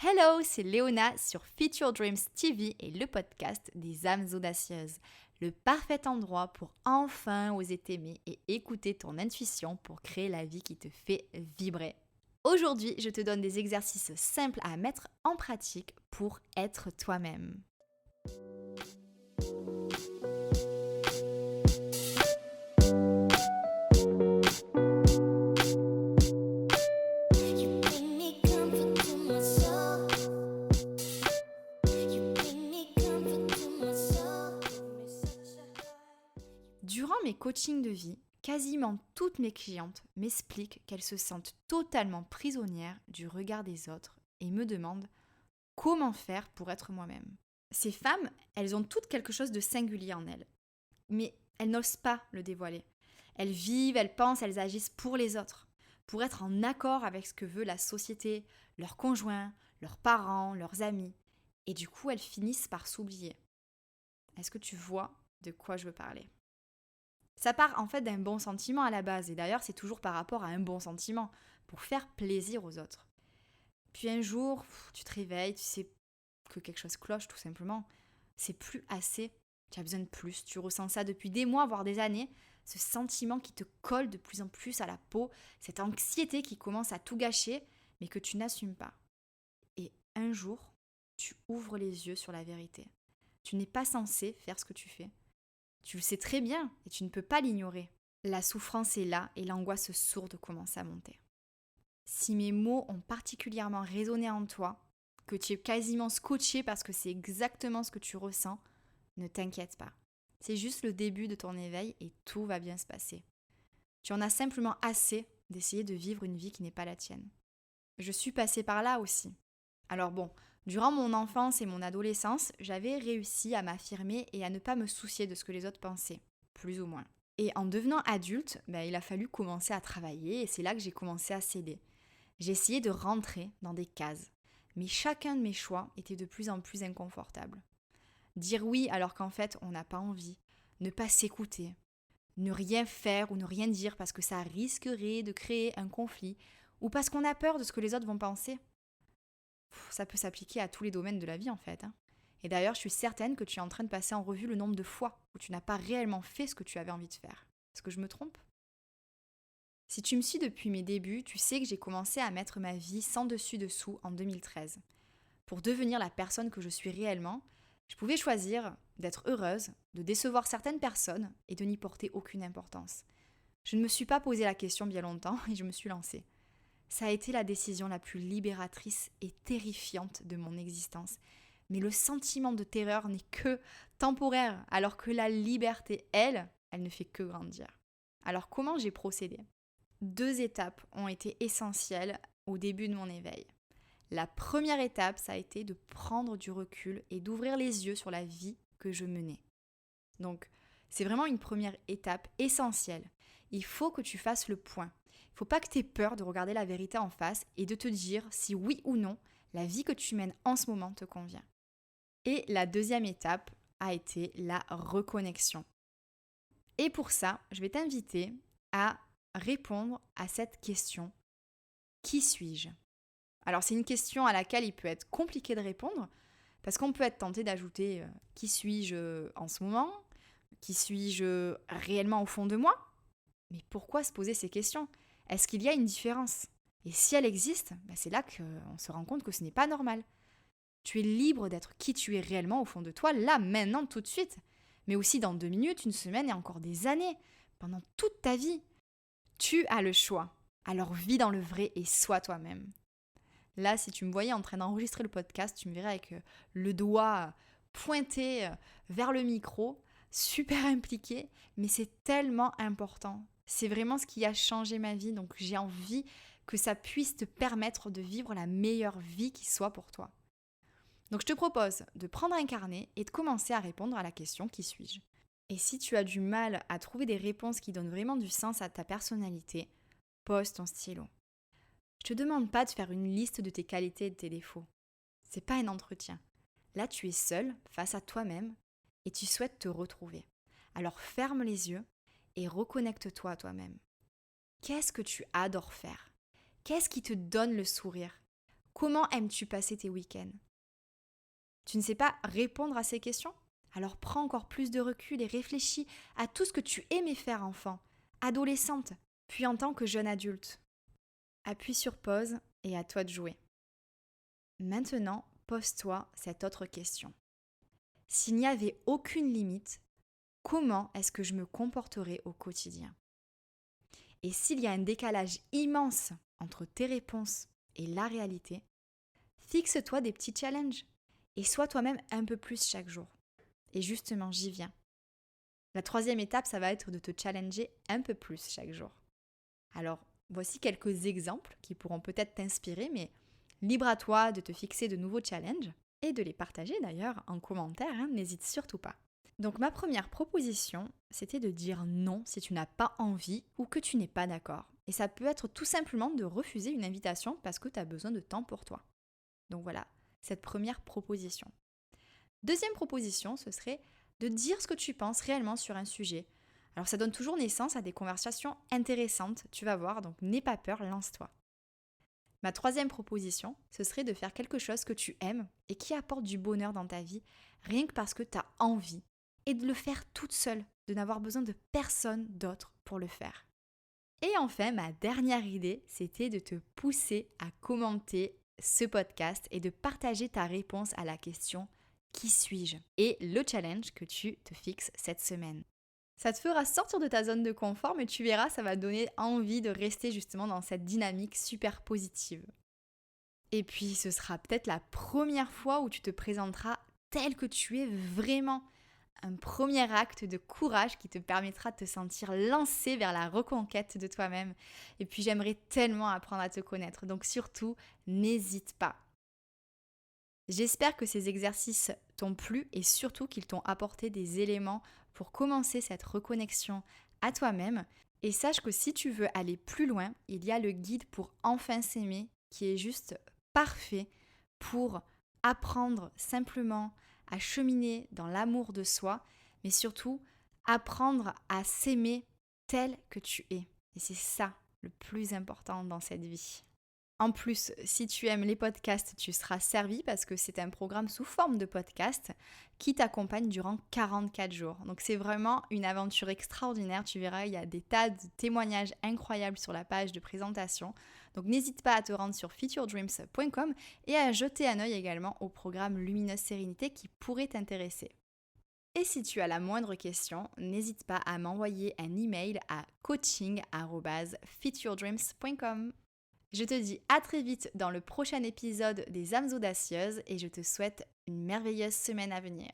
Hello, c'est Léona sur Fit Your Dreams TV et le podcast des âmes audacieuses. Le parfait endroit pour enfin oser t'aimer et écouter ton intuition pour créer la vie qui te fait vibrer. Aujourd'hui, je te donne des exercices simples à mettre en pratique pour être toi-même. Durant mes coachings de vie, quasiment toutes mes clientes m'expliquent qu'elles se sentent totalement prisonnières du regard des autres et me demandent comment faire pour être moi-même. Ces femmes, elles ont toutes quelque chose de singulier en elles, mais elles n'osent pas le dévoiler. Elles vivent, elles pensent, elles agissent pour les autres, pour être en accord avec ce que veut la société, leurs conjoints, leurs parents, leurs amis. Et du coup, elles finissent par s'oublier. Est-ce que tu vois de quoi je veux parler ? Ça part en fait d'un bon sentiment à la base, et d'ailleurs c'est toujours par rapport à un bon sentiment, pour faire plaisir aux autres. Puis un jour, tu te réveilles, tu sais que quelque chose cloche tout simplement. C'est plus assez, tu as besoin de plus, tu ressens ça depuis des mois, voire des années, ce sentiment qui te colle de plus en plus à la peau, cette anxiété qui commence à tout gâcher, mais que tu n'assumes pas. Et un jour, tu ouvres les yeux sur la vérité. Tu n'es pas censé faire ce que tu fais. Tu le sais très bien et tu ne peux pas l'ignorer. La souffrance est là et l'angoisse sourde commence à monter. Si mes mots ont particulièrement résonné en toi, que tu es quasiment scotché parce que c'est exactement ce que tu ressens, ne t'inquiète pas. C'est juste le début de ton éveil et tout va bien se passer. Tu en as simplement assez d'essayer de vivre une vie qui n'est pas la tienne. Je suis passée par là aussi. Alors bon, durant mon enfance et mon adolescence, j'avais réussi à m'affirmer et à ne pas me soucier de ce que les autres pensaient, plus ou moins. Et en devenant adulte, il a fallu commencer à travailler et c'est là que j'ai commencé à céder. J'ai essayé de rentrer dans des cases, mais chacun de mes choix était de plus en plus inconfortable. Dire oui alors qu'en fait on n'a pas envie, ne pas s'écouter, ne rien faire ou ne rien dire parce que ça risquerait de créer un conflit ou parce qu'on a peur de ce que les autres vont penser. Ça peut s'appliquer à tous les domaines de la vie en fait. Et d'ailleurs, je suis certaine que tu es en train de passer en revue le nombre de fois où tu n'as pas réellement fait ce que tu avais envie de faire. Est-ce que je me trompe ? Si tu me suis depuis mes débuts, tu sais que j'ai commencé à mettre ma vie sans dessus-dessous en 2013. Pour devenir la personne que je suis réellement, je pouvais choisir d'être heureuse, de décevoir certaines personnes et de n'y porter aucune importance. Je ne me suis pas posé la question bien longtemps et je me suis lancée. Ça a été la décision la plus libératrice et terrifiante de mon existence. Mais le sentiment de terreur n'est que temporaire, alors que la liberté, elle ne fait que grandir. Alors comment j'ai procédé ? 2 étapes ont été essentielles au début de mon éveil. La première étape, ça a été de prendre du recul et d'ouvrir les yeux sur la vie que je menais. Donc, c'est vraiment une première étape essentielle. Il faut que tu fasses le point. Il ne faut pas que tu aies peur de regarder la vérité en face et de te dire si oui ou non, la vie que tu mènes en ce moment te convient. Et la deuxième étape a été la reconnexion. Et pour ça, je vais t'inviter à répondre à cette question. Qui suis-je ? Alors c'est une question à laquelle il peut être compliqué de répondre parce qu'on peut être tenté d'ajouter qui suis-je en ce moment ? Qui suis-je réellement au fond de moi ? Mais pourquoi se poser ces questions ? Est-ce qu'il y a une différence ? Et si elle existe, c'est là qu'on se rend compte que ce n'est pas normal. Tu es libre d'être qui tu es réellement au fond de toi, là, maintenant, tout de suite. Mais aussi dans 2 minutes, une semaine et encore des années. Pendant toute ta vie. Tu as le choix. Alors vis dans le vrai et sois toi-même. Là, si tu me voyais en train d'enregistrer le podcast, tu me verrais avec le doigt pointé vers le micro, super impliqué, mais c'est tellement important. C'est vraiment ce qui a changé ma vie, donc j'ai envie que ça puisse te permettre de vivre la meilleure vie qui soit pour toi. Donc je te propose de prendre un carnet et de commencer à répondre à la question « Qui suis-je ?» Et si tu as du mal à trouver des réponses qui donnent vraiment du sens à ta personnalité, pose ton stylo. Je te demande pas de faire une liste de tes qualités et de tes défauts. C'est pas un entretien. Là, tu es seul face à toi-même et tu souhaites te retrouver. Alors ferme les yeux et reconnecte-toi à toi-même. Qu'est-ce que tu adores faire ? Qu'est-ce qui te donne le sourire ? Comment aimes-tu passer tes week-ends? Tu ne sais pas répondre à ces questions? Alors prends encore plus de recul et réfléchis à tout ce que tu aimais faire enfant, adolescente, puis en tant que jeune adulte. Appuie sur pause et à toi de jouer. Maintenant, pose-toi cette autre question. S'il n'y avait aucune limite, comment est-ce que je me comporterais au quotidien? Et s'il y a un décalage immense entre tes réponses et la réalité, fixe-toi des petits challenges et sois toi-même un peu plus chaque jour. Et justement, j'y viens. La troisième étape, ça va être de te challenger un peu plus chaque jour. Alors, voici quelques exemples qui pourront peut-être t'inspirer, mais libre à toi de te fixer de nouveaux challenges et de les partager d'ailleurs en commentaire, n'hésite surtout pas. Donc ma première proposition, c'était de dire non si tu n'as pas envie ou que tu n'es pas d'accord. Et ça peut être tout simplement de refuser une invitation parce que tu as besoin de temps pour toi. Donc voilà, cette première proposition. Deuxième proposition, ce serait de dire ce que tu penses réellement sur un sujet. Alors ça donne toujours naissance à des conversations intéressantes, tu vas voir, donc n'aie pas peur, lance-toi. Ma troisième proposition, ce serait de faire quelque chose que tu aimes et qui apporte du bonheur dans ta vie, rien que parce que tu as envie, et de le faire toute seule, de n'avoir besoin de personne d'autre pour le faire. Et enfin, ma dernière idée, c'était de te pousser à commenter ce podcast et de partager ta réponse à la question « Qui suis-je ?» et le challenge que tu te fixes cette semaine. Ça te fera sortir de ta zone de confort, mais tu verras, ça va te donner envie de rester justement dans cette dynamique super positive. Et puis, ce sera peut-être la première fois où tu te présenteras tel que tu es vraiment. Un premier acte de courage qui te permettra de te sentir lancé vers la reconquête de toi-même. Et puis, j'aimerais tellement apprendre à te connaître, donc surtout, n'hésite pas. J'espère que ces exercices t'ont plu et surtout qu'ils t'ont apporté des éléments pour commencer cette reconnexion à toi-même. Et sache que si tu veux aller plus loin, il y a le guide pour enfin s'aimer qui est juste parfait pour apprendre simplement à cheminer dans l'amour de soi, mais surtout apprendre à s'aimer tel que tu es. Et c'est ça le plus important dans cette vie. En plus, si tu aimes les podcasts, tu seras servi parce que c'est un programme sous forme de podcast qui t'accompagne durant 44 jours. Donc c'est vraiment une aventure extraordinaire. Tu verras, il y a des tas de témoignages incroyables sur la page de présentation. Donc n'hésite pas à te rendre sur featuredreams.com et à jeter un œil également au programme Lumineuse Sérénité qui pourrait t'intéresser. Et si tu as la moindre question, n'hésite pas à m'envoyer un email à coaching@featuredreams.com. Je te dis à très vite dans le prochain épisode des âmes audacieuses et je te souhaite une merveilleuse semaine à venir.